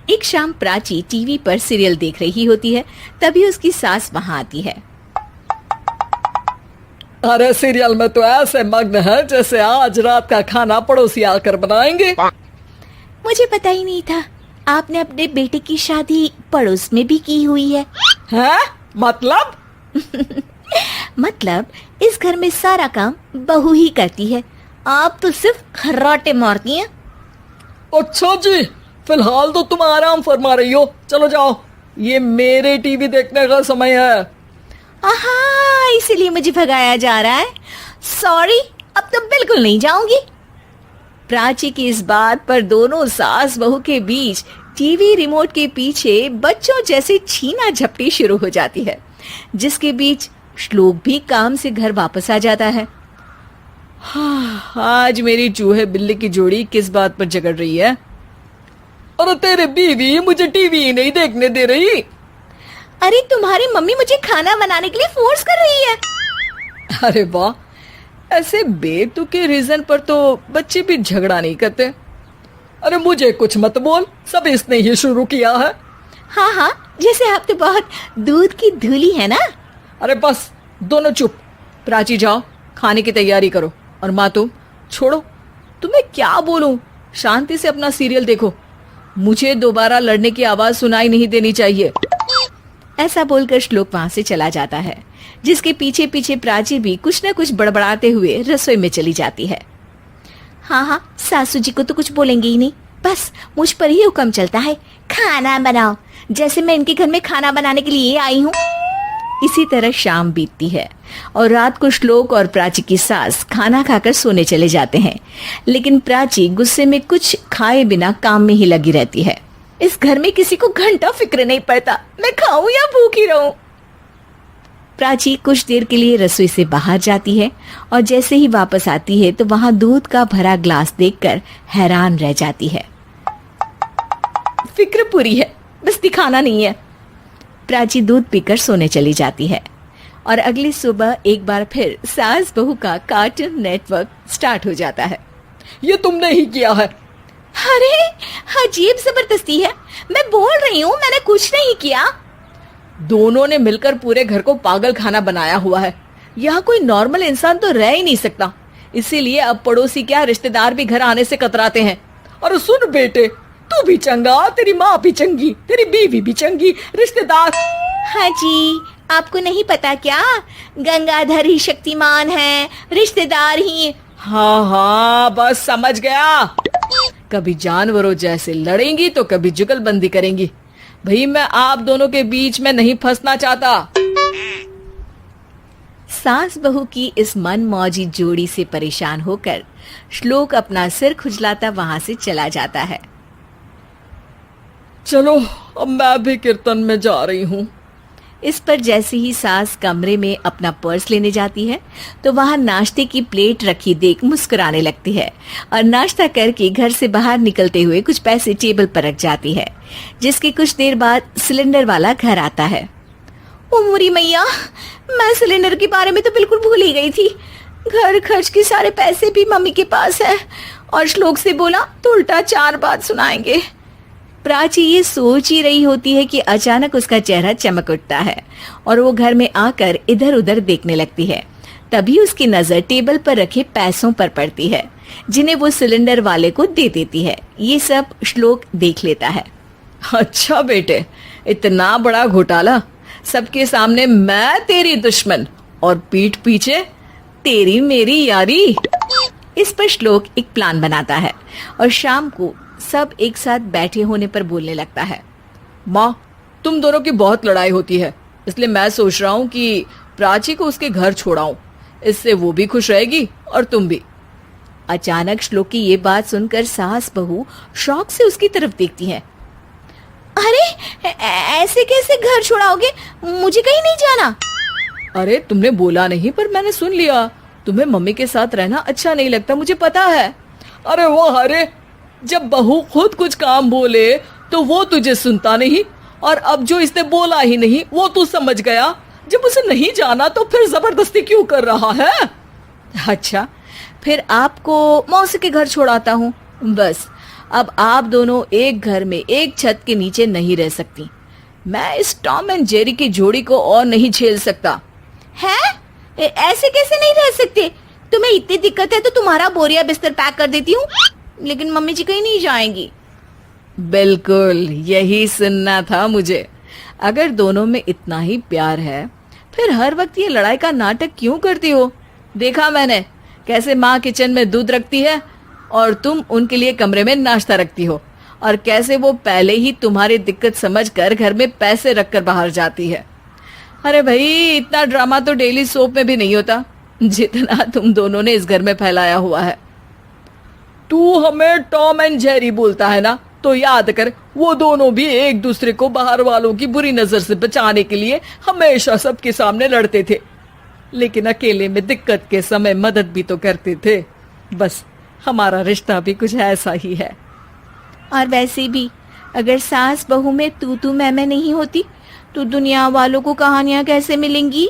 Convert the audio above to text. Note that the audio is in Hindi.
एक शाम प्राची टीवी पर सीरियल देख रही होती है। तभी उसकी सास वहाँ आती है। अरे सीरियल में तो ऐसे मग्न है जैसे आज रात का खाना पड़ोसी आकर बनाएंगे। मुझे पता ही नहीं था आपने अपने बेटे की शादी पड़ोस में भी की हुई है। हैं? मतलब? मतलब इस घर में सारा काम बहू ही करती है, आप तो सिर्फ खर्राटे मारती हैं। अच्छा जी, फिलहाल तो तुम आराम फरमा रही हो, चलो जाओ, ये मेरे टीवी देखने का समय है। आहा, इसीलिए मुझे भगाया जा रहा है। सॉरी, अब तो बिल्कुल नहीं जाऊंगी। प्राची की इस बात पर दोनों सास बहू के बीच टीवी रिमोट के पीछे बच्चों जैसे छीना झपटी शुरू हो जाती है, जिसके बीच श्लोक भी काम से घर वापस आ जाता है। आज मेरी चूहे बिल्ली की जोड़ी किस बात पर झगड़ रही है? अरे तेरे बीवी मुझे टीवी ही नहीं देखने दे रही। अरे तुम्हारी मम्मी मुझे खाना बनाने के लिए फोर्स कर रही है। अरे वाह, ऐसे बेतुके रीजन पर तो बच्चे भी झगड़ा नहीं करते। अरे मुझे कुछ मत बोल, सब इसने ही शुरू किया है। हाँ हाँ, जैसे आप तो बहुत दूध की धूली है ना। अरे बस, दोनों चुप। प्राची जाओ, खाने की तैयारी करो। और माँ तुम छोड़ो, तुम्हें क्या बोलूं, शांति से अपना सीरियल देखो, मुझे दोबारा लड़ने की आवाज सुनाई नहीं देनी चाहिए। ऐसा बोलकर श्लोक वहां से चला जाता है, जिसके पीछे पीछे प्राची भी कुछ न कुछ बड़बड़ाते हुए रसोई में चली जाती है। हाँ हाँ, सासू जी को तो कुछ बोलेंगे ही नहीं, बस मुझ पर ही हुक्म चलता है, खाना बनाओ, जैसे मैं इनके घर में खाना बनाने के लिए आई हूँ। इसी तरह शाम बीतती है और रात को श्लोक और प्राची की सास खाना खाकर सोने चले जाते हैं, लेकिन प्राची गुस्से में कुछ खाए बिना काम में ही लगी रहती है। इस घर में किसी को घंटा फिक्र नहीं पड़ता, मैं खाऊं या भूखी रहूं। प्राची कुछ देर के लिए रसोई से बाहर जाती है और जैसे ही वापस आती है तो वहां दूध का भरा ग्लास देखकर हैरान रह जाती है। फिक्र पूरी है, बस दिखाना नहीं है। प्राची दूध पीकर सोने चली जाती है और अगली सुबह एक बार फिर सास बहू का कार्टून नेटवर्क स्टार्ट हो जाता है। ये तुमने ही किया है। अरे अजीब जबरदस्ती है, मैं बोल रही हूँ मैंने कुछ नहीं किया। दोनों ने मिलकर पूरे घर को पागल खाना बनाया हुआ है। यहाँ कोई नॉर्मल इंसान तो रह ही नहीं सकता, इसीलिए अब पड़ोसी क्या रिश्तेदार भी घर आने से कतराते हैं। और सुन बेटे, तू भी चंगा, तेरी माँ भी चंगी, तेरी बीवी भी चंगी, रिश्तेदार। हाँ जी, आपको नहीं पता क्या, गंगाधर ही शक्तिमान है, रिश्तेदार ही। हाँ हाँ, बस समझ गया। कभी जानवरों जैसे लड़ेंगी तो कभी जुगलबंदी करेंगी। भाई मैं आप दोनों के बीच में नहीं फंसना चाहता। सास बहू की इस मन मौजी जोड़ी से परेशान होकर श्लोक अपना सिर खुजलाता वहां से चला जाता है। चलो अब मैं भी कीर्तन में जा रही हूँ। इस पर जैसे ही सास कमरे में अपना पर्स लेने जाती है तो वहां नाश्ते की प्लेट रखी देख मुस्कुराने लगती है और नाश्ता करके घर से बाहर निकलते हुए कुछ पैसे टेबल पर रख जाती है, जिसके कुछ देर बाद सिलेंडर वाला घर आता है। ओ मोरी मैया, मैं सिलेंडर के बारे में तो बिल्कुल भूल ही गई थी। घर खर्च के सारे पैसे भी मम्मी के पास है और श्लोक से बोला तो उल्टा 4 बात सुनाएंगे। प्राची ये सोच ही रही होती है कि अचानक उसका चेहरा चमक उठता है और वो घर में आकर इधर उधर देखने लगती है। तभी उसकी नजर टेबल पर रखे पैसों पर पड़ती है, जिन्हें वो सिलेंडर वाले को दे देती है। ये सब श्लोक देख लेता है। अच्छा बेटे, इतना बड़ा घोटाला, सबके सामने मैं तेरी दुश्मन और पीठ पीछे तेरी मेरी यारी। इस पर श्लोक एक प्लान बनाता है और शाम को सब एक साथ बैठे होने पर बोलने लगता है। माँ, तुम दोनों की बहुत लड़ाई होती है, इसलिए मैं सोच रहा हूँ कि प्राची को उसके घर छोड़ाऊं, इससे वो भी खुश रहेगी और तुम भी। अचानक श्लोक की ये बात सुनकर सास बहू शौक से उसकी तरफ देखती हैं। अरे ऐसे कैसे घर छोड़ाओगे, मुझे कहीं नहीं जाना। अरे तुमने बोला नहीं पर मैंने सुन लिया, तुम्हें मम्मी के साथ रहना अच्छा नहीं लगता, मुझे पता है। अरे वो अरे, जब बहू खुद कुछ काम बोले तो वो तुझे सुनता नहीं, और अब जो इसने बोला ही नहीं वो तू समझ गया। जब उसे नहीं जाना तो फिर जबरदस्ती क्यों कर रहा है? अच्छा, फिर आपको मौसी के घर छोड़ाता हूँ, बस अब आप दोनों एक घर में एक छत के नीचे नहीं रह सकती। मैं इस टॉम एंड जेरी की जोड़ी को और नहीं झेल सकता। है? ऐसे कैसे नहीं रह सकते? तुम्हें इतनी दिक्कत है तो तुम्हारा बोरिया बिस्तर पैक कर देती हूँ, लेकिन मम्मी जी कहीं नहीं जाएंगी। बिल्कुल यही सुनना था मुझे। अगर दोनों में इतना ही प्यार है फिर हर वक्त ये लड़ाई का नाटक क्यों करती हो? देखा मैंने कैसे माँ किचन में दूध रखती है और तुम उनके लिए कमरे में नाश्ता रखती हो, और कैसे वो पहले ही तुम्हारी दिक्कत समझकर घर में पैसे रखकर बाहर जाती है। अरे भाई, इतना ड्रामा तो डेली सोप में भी नहीं होता जितना तुम दोनों ने इस घर में फैलाया हुआ है। तू हमें टॉम एंड जेरी बोलता है ना, तो याद कर वो दोनों भी एक दूसरे को बाहर वालों की बुरी नजर से बचाने के लिए हमेशा सबके सामने लड़ते थे, लेकिन अकेले में दिक्कत के समय मदद भी तो करते थे। बस हमारा रिश्ता भी कुछ ऐसा ही है। और वैसे भी अगर सास बहू में तू मैं नहीं होती तो दुनिया वालों को कहानियां कैसे मिलेंगी?